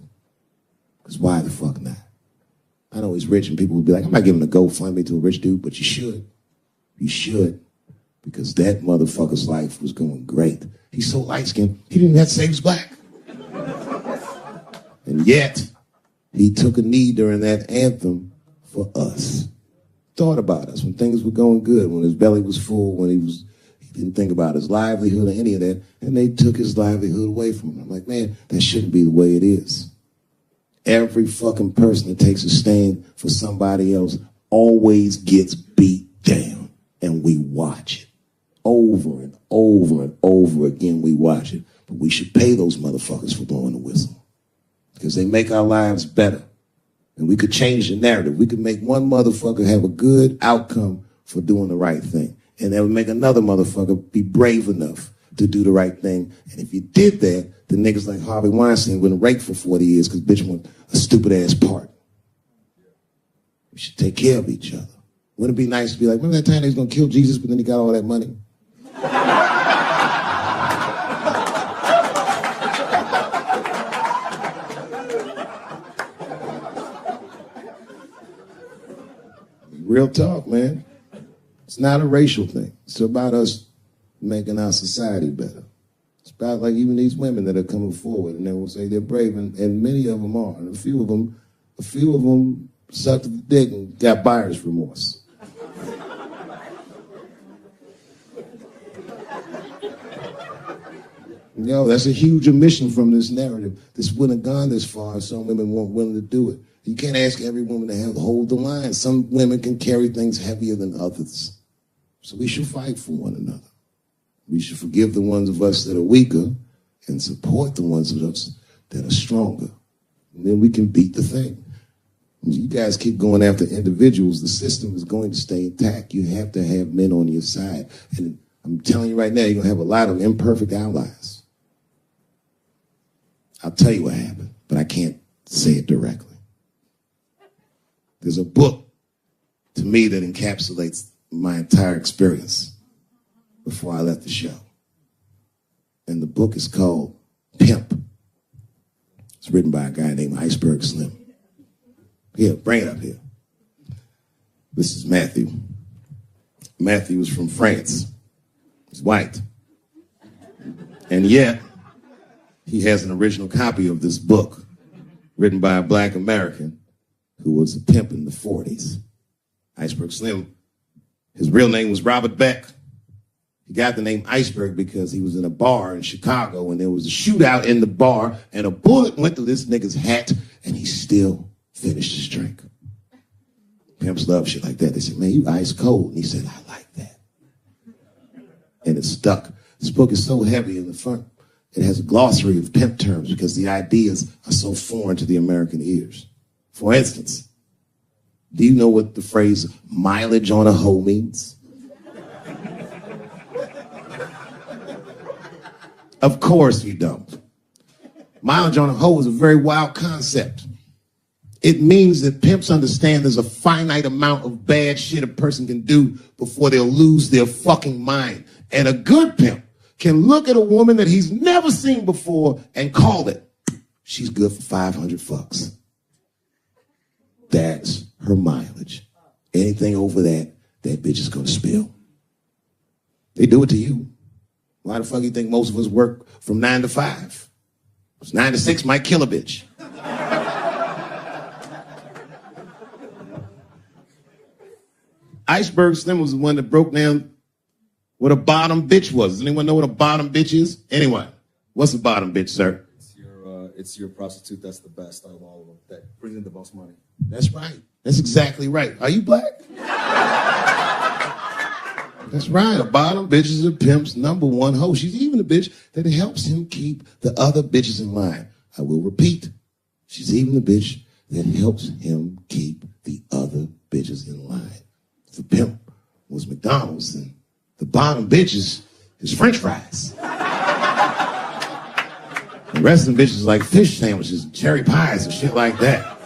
Because why the fuck not? I know he's rich and people will be like, I'm not giving a GoFundMe to a rich dude, but you should. You should. Because that motherfucker's life was going great. He's so light-skinned, he didn't have to say he was black. And yet, he took a knee during that anthem for us. Thought about us when things were going good, when his belly was full, when he didn't think about his livelihood or any of that, and they took his livelihood away from him. I'm like, man, that shouldn't be the way it is. Every fucking person that takes a stand for somebody else always gets beat down, and we watch it. Over and over and over again, we watch it. But we should pay those motherfuckers for blowing the whistle, because they make our lives better. And we could change the narrative. We could make one motherfucker have a good outcome for doing the right thing. And that would make another motherfucker be brave enough to do the right thing. And if you did that, the niggas like Harvey Weinstein wouldn't raped for 40 years because bitch want a stupid-ass part. We should take care of each other. Wouldn't it be nice to be like, remember that time they was going to kill Jesus, but then he got all that money? Real talk, man. It's not a racial thing. It's about us making our society better. It's about like even these women that are coming forward and they will say they're brave, and many of them are. And a few of them sucked the dick and got buyer's remorse. Yo, that's a huge omission from this narrative. This wouldn't have gone this far if some women weren't willing to do it. You can't ask every woman to hold the line. Some women can carry things heavier than others. So we should fight for one another. We should forgive the ones of us that are weaker and support the ones of us that are stronger. And then we can beat the thing. When you guys keep going after individuals, the system is going to stay intact. You have to have men on your side. And I'm telling you right now, you're going to have a lot of imperfect allies. I'll tell you what happened, but I can't say it directly. There's a book, to me, that encapsulates my entire experience before I left the show. And the book is called Pimp. It's written by a guy named Iceberg Slim. Here, bring it up here. This is Matthew. Matthew is from France. He's white. And yet, he has an original copy of this book written by a black American who was a pimp in the 40s. Iceberg Slim, his real name was Robert Beck. He got the name Iceberg because he was in a bar in Chicago and there was a shootout in the bar and a bullet went through this nigga's hat and he still finished his drink. Pimps love shit like that. They said, man, you ice cold. And he said, I like that. And it stuck. This book is so heavy in the front. It has a glossary of pimp terms because the ideas are so foreign to the American ears. For instance, do you know what the phrase mileage on a hoe means? Of course you don't. Mileage on a hoe is a very wild concept. It means that pimps understand there's a finite amount of bad shit a person can do before they'll lose their fucking mind. And a good pimp can look at a woman that he's never seen before and call it, she's good for 500 fucks. That's her mileage. Anything over that, that bitch is gonna spill. They do it to you. Why the fuck do you think most of us work from 9 to 5? 9 to 6 might kill a bitch. Iceberg Slim was the one that broke down what a bottom bitch was. Does anyone know what a bottom bitch is? Anyone? What's a bottom bitch, sir? It's your prostitute that's the best out of all of them, that brings in the most money. That's right. That's exactly right. Are you black? That's right. A bottom bitch is a pimp's number one hoe. She's even a bitch that helps him keep the other bitches in line. I will repeat. She's even the bitch that helps him keep the other bitches in line. If the pimp was McDonald's, then the bottom bitch is French fries. The rest of them bitches like fish sandwiches, cherry pies, and shit like that.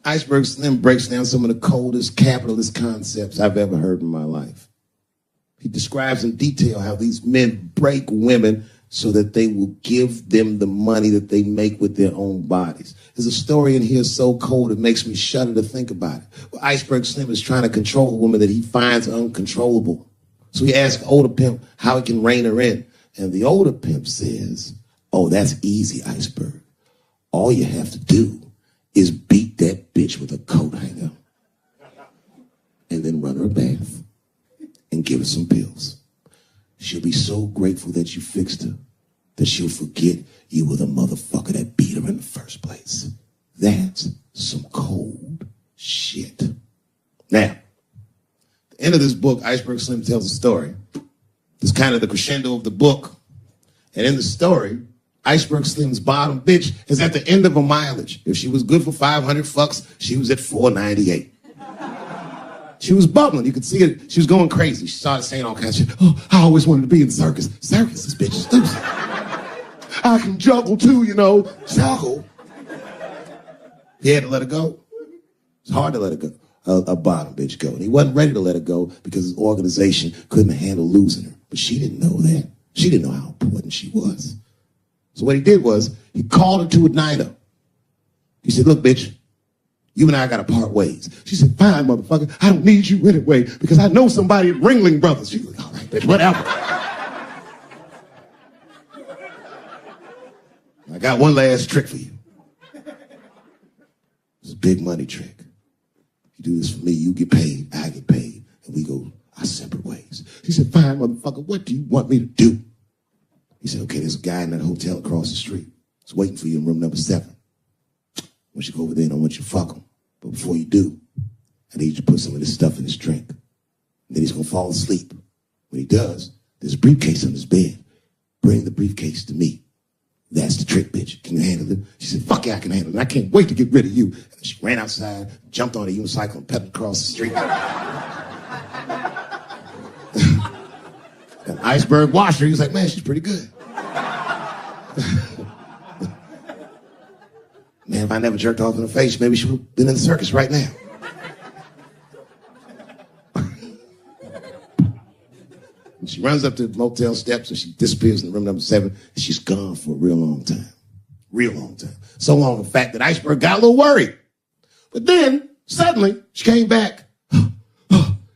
Iceberg Slim breaks down some of the coldest capitalist concepts I've ever heard in my life. He describes in detail how these men break women so that they will give them the money that they make with their own bodies. There's a story in here so cold it makes me shudder to think about it. Well, Iceberg Slim is trying to control a woman that he finds uncontrollable. So he asks the older pimp how he can rein her in. And the older pimp says, oh, that's easy, Iceberg. All you have to do is beat that bitch with a coat hanger and then run her a bath and give her some pills. She'll be so grateful that you fixed her that she'll forget you were the motherfucker that beat her in the first place. That's some cold shit. Now, at the end of this book, Iceberg Slim tells a story. It's kind of the crescendo of the book. And in the story, Iceberg Slim's bottom bitch is at the end of her mileage. If she was good for 500 fucks, she was at 498. She was bubbling. You could see it. She was going crazy. She started saying all kinds of shit. Oh, I always wanted to be in the circus. Circus, this bitch is loose. I can juggle too, you know. Juggle. He had to let her go. It's hard to let her go. A bottom bitch go. And he wasn't ready to let her go because his organization couldn't handle losing her. But she didn't know that. She didn't know how important she was. So what he did was he called her to a diner. He said, look, bitch, you and I got to part ways. She said, fine, motherfucker. I don't need you anyway because I know somebody at Ringling Brothers. She was like, all right, bitch, whatever. I got one last trick for you. It's a big money trick. You do this for me, you get paid, I get paid, and we go our separate ways. She said, fine, motherfucker, what do you want me to do? He said, okay, there's a guy in that hotel across the street. He's waiting for you in room number 7. Once you go over there, I want you to fuck him. But before you do, I need you to put some of this stuff in his drink. And then he's going to fall asleep. When he does, there's a briefcase on his bed. Bring the briefcase to me. That's the trick, bitch. Can you handle it? She said, fuck yeah, I can handle it. I can't wait to get rid of you. And she ran outside, jumped on a unicycle, and pedaled across the street. And Iceberg watched her. He was like, man, she's pretty good. Man, if I never jerked off in her face, maybe she would have been in the circus right now. And she runs up to the motel steps and she disappears in room number 7. And she's gone for a real long time. Real long time. So long, in fact, that Iceberg got a little worried. But then, suddenly, she came back.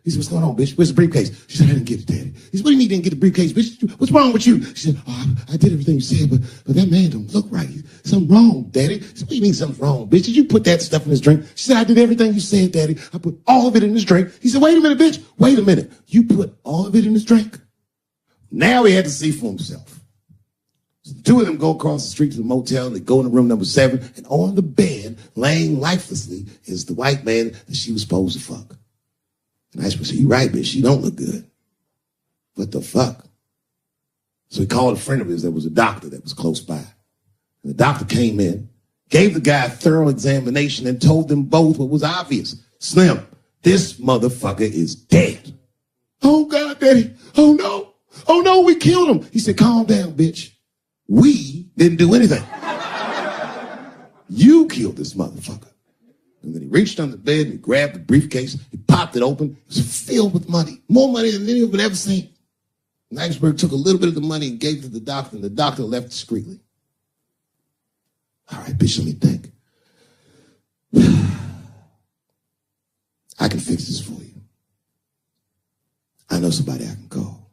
He said, what's going on, bitch? Where's the briefcase? She said, I didn't get it, Daddy. He said, what do you mean you didn't get the briefcase, bitch? What's wrong with you? She said, oh, I did everything you said, but that man don't look right. Something wrong, Daddy. He said, what do you mean something's wrong, bitch? Did you put that stuff in his drink? She said, I did everything you said, Daddy. I put all of it in his drink. He said, wait a minute, bitch. Wait a minute. You put all of it in his drink? Now he had to see for himself. So the two of them go across the street to the motel, and they go into room number 7, and on the bed, laying lifelessly, is the white man that she was supposed to fuck. And Iceberg said, you right, bitch, she don't look good. What the fuck? So he called a friend of his that was a doctor that was close by. And the doctor came in, gave the guy a thorough examination, and told them both what was obvious. Slim, this motherfucker is dead. Oh, God, Daddy. Oh, no. Oh, no, we killed him. He said, calm down, bitch. We didn't do anything. You killed this motherfucker. And then he reached under the bed and he grabbed the briefcase. He popped it open. It was filled with money. More money than any of it ever seen. And Iceberg took a little bit of the money and gave it to the doctor, and the doctor left discreetly. All right, bitch, let me think. I can fix this for you. I know somebody I can call.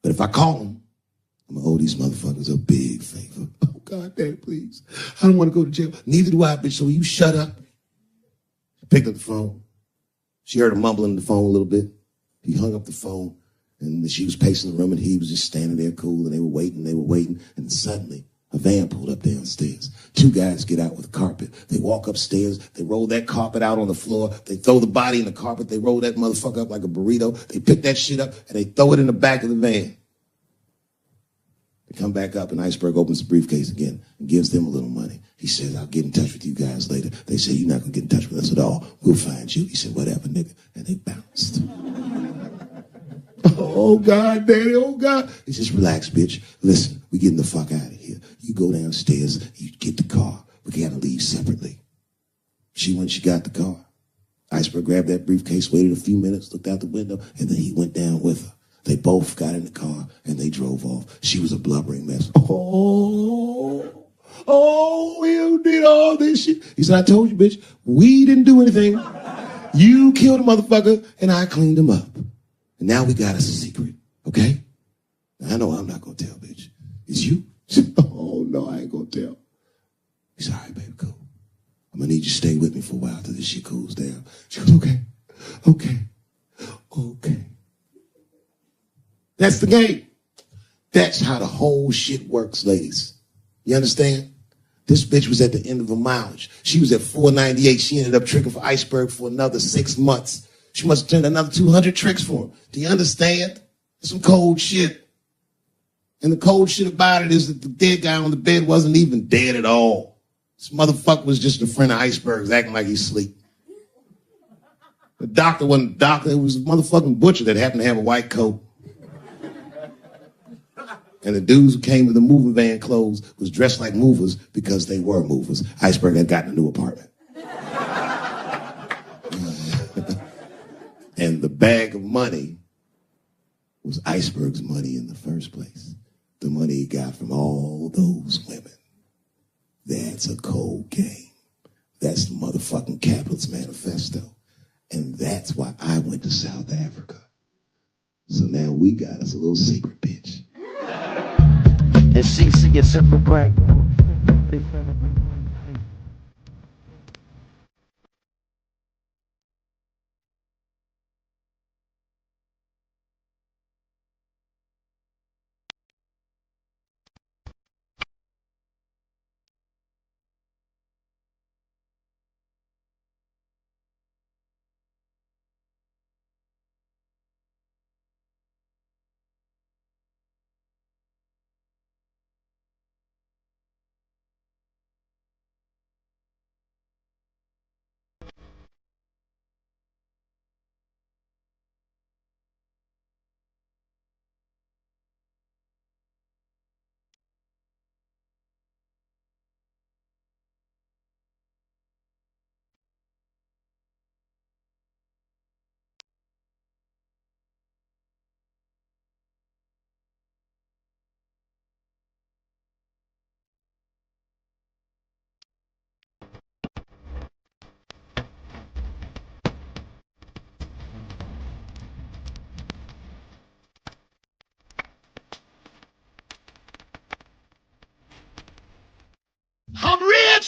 But if I call him, I'm going to owe these motherfuckers a big favor. Oh, God, Daddy, please. I don't want to go to jail. Neither do I, bitch, so you shut up. She picked up the phone. She heard him mumbling in the phone a little bit. He hung up the phone, and she was pacing the room, and he was just standing there cool, and they were waiting, and suddenly a van pulled up downstairs. 2 guys get out with a carpet. They walk upstairs. They roll that carpet out on the floor. They throw the body in the carpet. They roll that motherfucker up like a burrito. They pick that shit up, and they throw it in the back of the van. They come back up, and Iceberg opens the briefcase again and gives them a little money. He says, I'll get in touch with you guys later. They say, you're not going to get in touch with us at all. We'll find you. He said, whatever, nigga. And they bounced. Oh, God, Daddy, oh, God. He says, relax, bitch. Listen, we're getting the fuck out of here. You go downstairs, you get the car. We got to leave separately. She went, she got the car. Iceberg grabbed that briefcase, waited a few minutes, looked out the window, and then he went down with her. They both got in the car, and they drove off. She was a blubbering mess. Oh, you did all this shit. He said, I told you, bitch, we didn't do anything. You killed a motherfucker, and I cleaned him up. And now we got us a secret, okay? Now, I know I'm not going to tell, bitch. It's you? Oh, no, I ain't going to tell. He said, all right, baby, cool. I'm going to need you to stay with me for a while till this shit cools down. She goes, okay. That's the game. That's how the whole shit works, ladies. You understand? This bitch was at the end of her mileage. She was at 498. She ended up tricking for Iceberg for another 6 months. She must have done another 200 tricks for him. Do you understand? That's some cold shit. And the cold shit about it is that the dead guy on the bed wasn't even dead at all. This motherfucker was just a friend of Iceberg's acting like he's asleep. The doctor wasn't a doctor. It was a motherfucking butcher that happened to have a white coat. And the dudes who came to the mover van clothes was dressed like movers because they were movers. Iceberg had gotten a new apartment. And the bag of money was Iceberg's money in the first place. The money he got from all those women. That's a cold game. That's the motherfucking capitalist manifesto. And that's why I went to South Africa. So now we got us a little secret, bitch. And she see a simple break.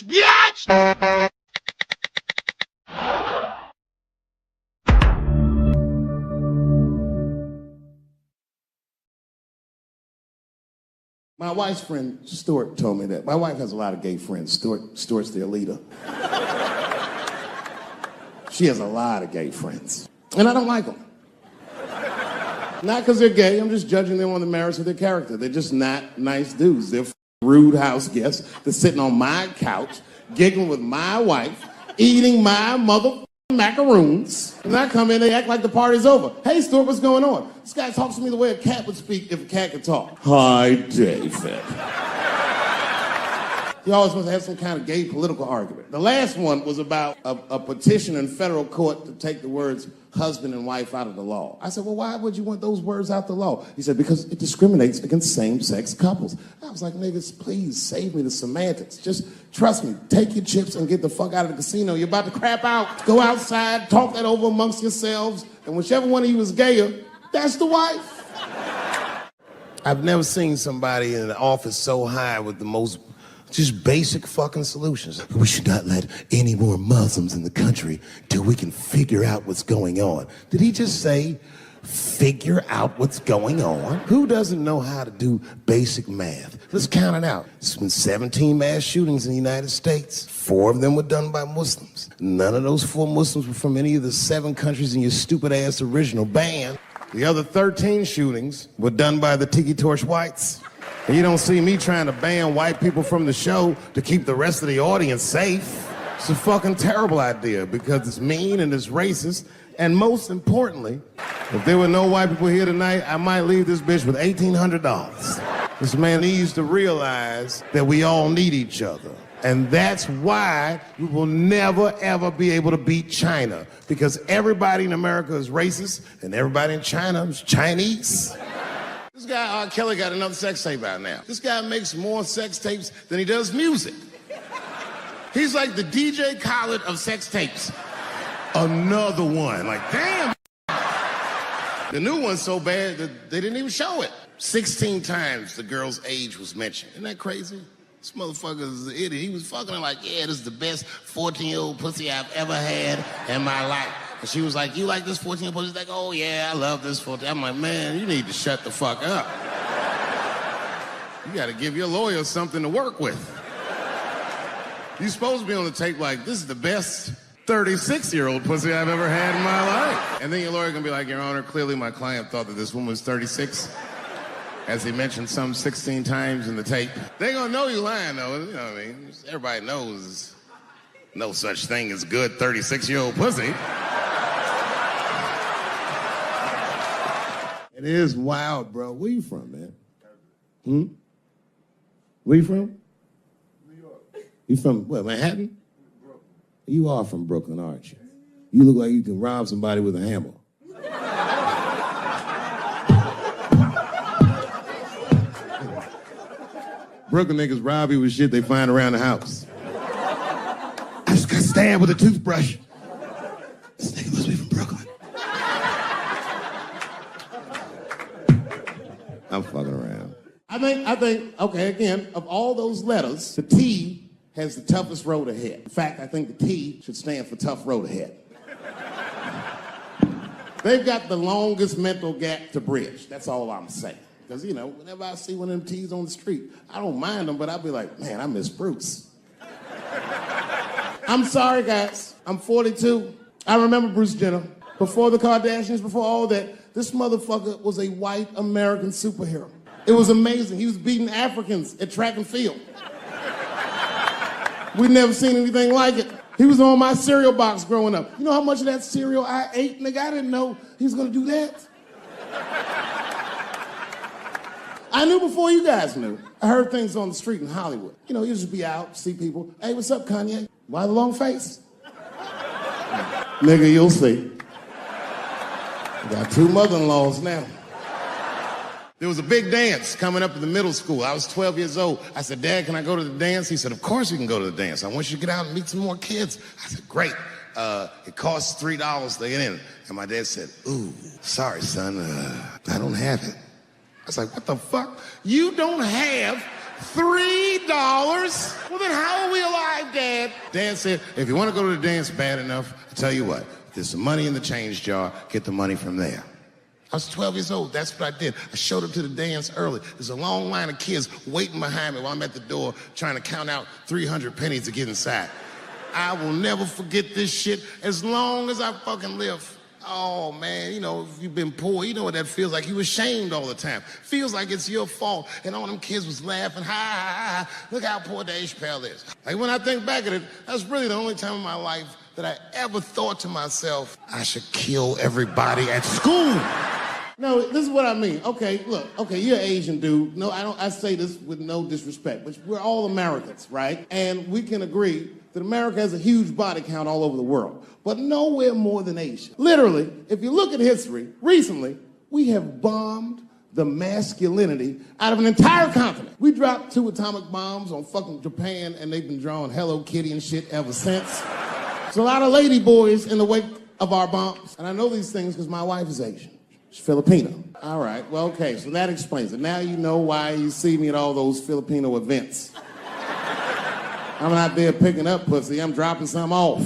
bitch! My wife's friend, Stuart, told me that. My wife has a lot of gay friends. Stuart's their leader. She has a lot of gay friends. And I don't like them. Not because they're gay, I'm just judging them on the merits of their character. They're just not nice dudes. They're rude house guests. They're sitting on my couch, giggling with my wife, eating my mother macaroons. And I come in, they act like the party's over. Hey, Stuart, what's going on? This guy talks to me the way a cat would speak if a cat could talk. Hi, David. He always must have some kind of gay political argument. The last one was about a petition in federal court to take the words husband and wife out of the law. I said, well, why would you want those words out the law? He said, because it discriminates against same-sex couples. I was like, niggas, please save me the semantics. Just trust me, take your chips and get the fuck out of the casino. You're about to crap out. Go outside, talk that over amongst yourselves, and whichever one of you is gayer, that's the wife. I've never seen somebody in an office so high with the most just basic fucking solutions. We should not let any more Muslims in the country till we can figure out what's going on. Did he just say, figure out what's going on? Who doesn't know how to do basic math? Let's count it out. There's been 17 mass shootings in the United States. 4 of them were done by Muslims. None of those 4 Muslims were from any of the 7 countries in your stupid-ass original ban. The other 13 shootings were done by the Tiki Torch whites. And you don't see me trying to ban white people from the show to keep the rest of the audience safe. It's a fucking terrible idea because it's mean and it's racist. And most importantly, if there were no white people here tonight, I might leave this bitch with $1,800. This man needs to realize that we all need each other. And that's why we will never, ever be able to beat China. Because everybody in America is racist and everybody in China is Chinese. This guy, R. Kelly, got another sex tape out now. This guy makes more sex tapes than he does music. He's like the DJ Khaled of sex tapes. Another one. Like, damn. The new one's so bad that they didn't even show it. 16 times the girl's age was mentioned. Isn't that crazy? This motherfucker is an idiot. He was fucking her like, yeah, this is the best 14-year-old pussy I've ever had in my life. And she was like, you like this 14-year-old pussy? He's like, oh, yeah, I love this 14. I'm like, man, you need to shut the fuck up. You got to give your lawyer something to work with. You're supposed to be on the tape like, this is the best 36-year-old pussy I've ever had in my life. And then your lawyer going to be like, Your Honor, clearly my client thought that this woman was 36. As he mentioned some 16 times in the tape. They gonna know you lying though, you know what I mean? Everybody knows no such thing as good 36-year-old pussy. It is wild, bro. Where you from, man? Where you from? New York. You from, what, Manhattan? Brooklyn. You are from Brooklyn, aren't you? You look like you can rob somebody with a hammer. Brooklyn niggas rob you with shit they find around the house. I just got stabbed with a toothbrush. This nigga must be from Brooklyn. I'm fucking around. I think, okay, again, of all those letters, the T has the toughest road ahead. In fact, I think the T should stand for tough road ahead. They've got the longest mental gap to bridge. That's all I'm saying. Because, you know, whenever I see one of them T's on the street, I don't mind them, but I'll be like, man, I miss Bruce. I'm sorry, guys. I'm 42. I remember Bruce Jenner. Before the Kardashians, before all that, this motherfucker was a white American superhero. It was amazing. He was beating Africans at track and field. We'd never seen anything like it. He was on my cereal box growing up. You know how much of that cereal I ate, nigga? I didn't know he was gonna do that. I knew before you guys knew. I heard things on the street in Hollywood. You know, you just be out, see people. Hey, what's up, Kanye? Why the long face? Nigga, you'll see. I got 2 mother-in-laws now. There was a big dance coming up in the middle school. I was 12 years old. I said, Dad, can I go to the dance? He said, of course you can go to the dance. I want you to get out and meet some more kids. I said, great. It costs $3 to get in. And my dad said, ooh, sorry, son, I don't have it. I was like, what the fuck? You don't have $3? Well, then how are we alive, Dad? Dad said, if you want to go to the dance bad enough, I'll tell you what, there's some money in the change jar, get the money from there. I was 12 years old, that's what I did. I showed up to the dance early. There's a long line of kids waiting behind me while I'm at the door trying to count out 300 pennies to get inside. I will never forget this shit as long as I fucking live. Oh, man, you know, if you've been poor, you know what that feels like. You ashamed all the time. Feels like it's your fault. And all them kids was laughing, ha, ha, ha. Look how poor Dave Chappelle is. Like, when I think back at it, that's really the only time in my life that I ever thought to myself, I should kill everybody at school. No, this is what I mean. Okay, look, okay, you're an Asian dude. No, I say this with no disrespect, but we're all Americans, right? And we can agree that America has a huge body count all over the world, but nowhere more than Asia. Literally, if you look at history, recently, we have bombed the masculinity out of an entire continent. We dropped 2 atomic bombs on fucking Japan, and they've been drawing Hello Kitty and shit ever since. There's a lot of lady boys in the wake of our bombs, and I know these things because my wife is Asian. She's Filipino. All right, well, okay, so that explains it. Now you know why you see me at all those Filipino events. I'm not there picking up pussy, I'm dropping some off.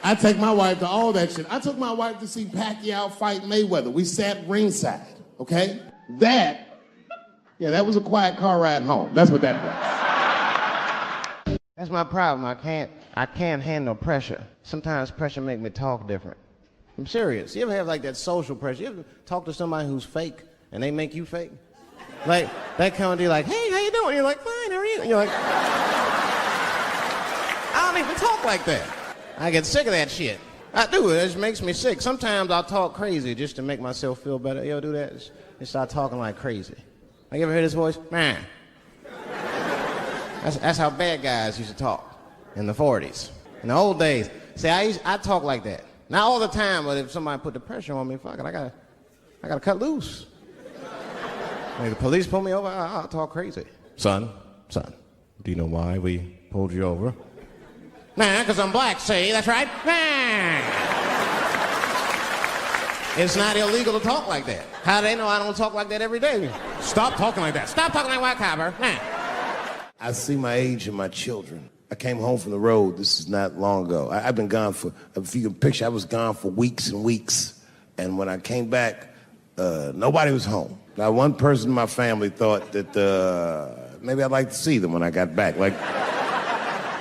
I take my wife to all that shit. I took my wife to see Pacquiao fight Mayweather. We sat ringside, okay? That was a quiet car ride home. That's what that was. That's my problem. I can't handle pressure. Sometimes pressure make me talk different. I'm serious. You ever have like that social pressure? You ever talk to somebody who's fake and they make you fake? Like that kind of deal, like, hey, how you doing? You're like, fine, how are you? And you're like, I don't even talk like that. I get sick of that shit. I do. It just makes me sick. Sometimes I'll talk crazy just to make myself feel better. You ever do that? Just start talking like crazy. Like, you ever hear this voice? Man. That's how bad guys used to talk in the 40s. In the old days. See, I talk like that. Not all the time, but if somebody put the pressure on me, fuck it, I gotta cut loose. If the police pull me over, I'll talk crazy. Son, do you know why we pulled you over? Nah, because I'm black, see, that's right. Nah. It's not illegal to talk like that. How do they know I don't talk like that every day? Stop talking like that. Stop talking like white copper. Nah. I see my age in my children. I came home from the road. This is not long ago. I've been gone for, if you can picture, I was gone for weeks and weeks. And when I came back, nobody was home. Now, one person in my family thought that maybe I'd like to see them when I got back. Like,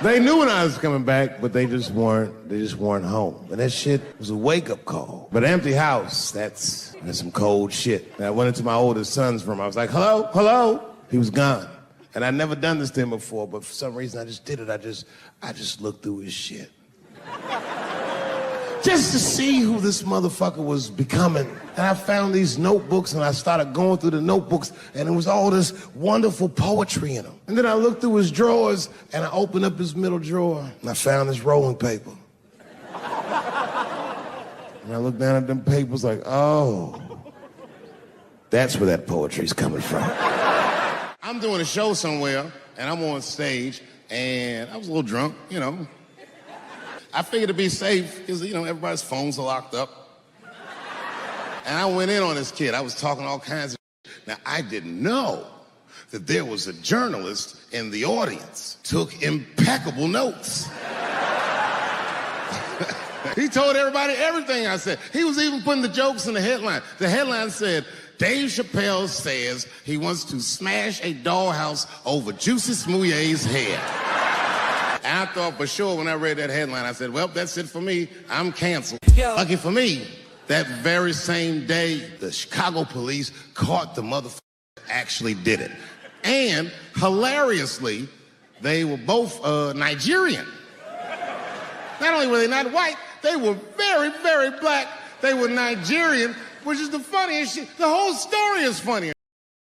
they knew when I was coming back, but they just weren't home. And that shit was a wake-up call. But an empty house, that's some cold shit. And I went into my oldest son's room. I was like, hello, hello. He was gone. And I'd never done this to him before, but for some reason I just did it. I just looked through his shit. Just to see who this motherfucker was becoming. And I found these notebooks and I started going through the notebooks and there was all this wonderful poetry in them. And then I looked through his drawers and I opened up his middle drawer and I found this rolling paper. And I looked down at them papers like, oh, that's where that poetry's coming from. I'm doing a show somewhere, and I'm on stage, and I was a little drunk, you know. I figured to be safe, because, you know, everybody's phones are locked up. And I went in on this kid. I was talking all kinds of shit. Now, I didn't know that there was a journalist in the audience. Took impeccable notes. He told everybody everything I said. He was even putting the jokes in the headline. The headline said, Dave Chappelle says he wants to smash a dollhouse over Juicy Smouillet's head. And I thought for sure when I read that headline, I said, well, that's it for me. I'm canceled. Lucky for me, that very same day, the Chicago police caught the motherfucker that actually did it. And hilariously, they were both Nigerian. Not only were they not white, they were very, very black. They were Nigerian, which is the funniest shit. The whole story is funny.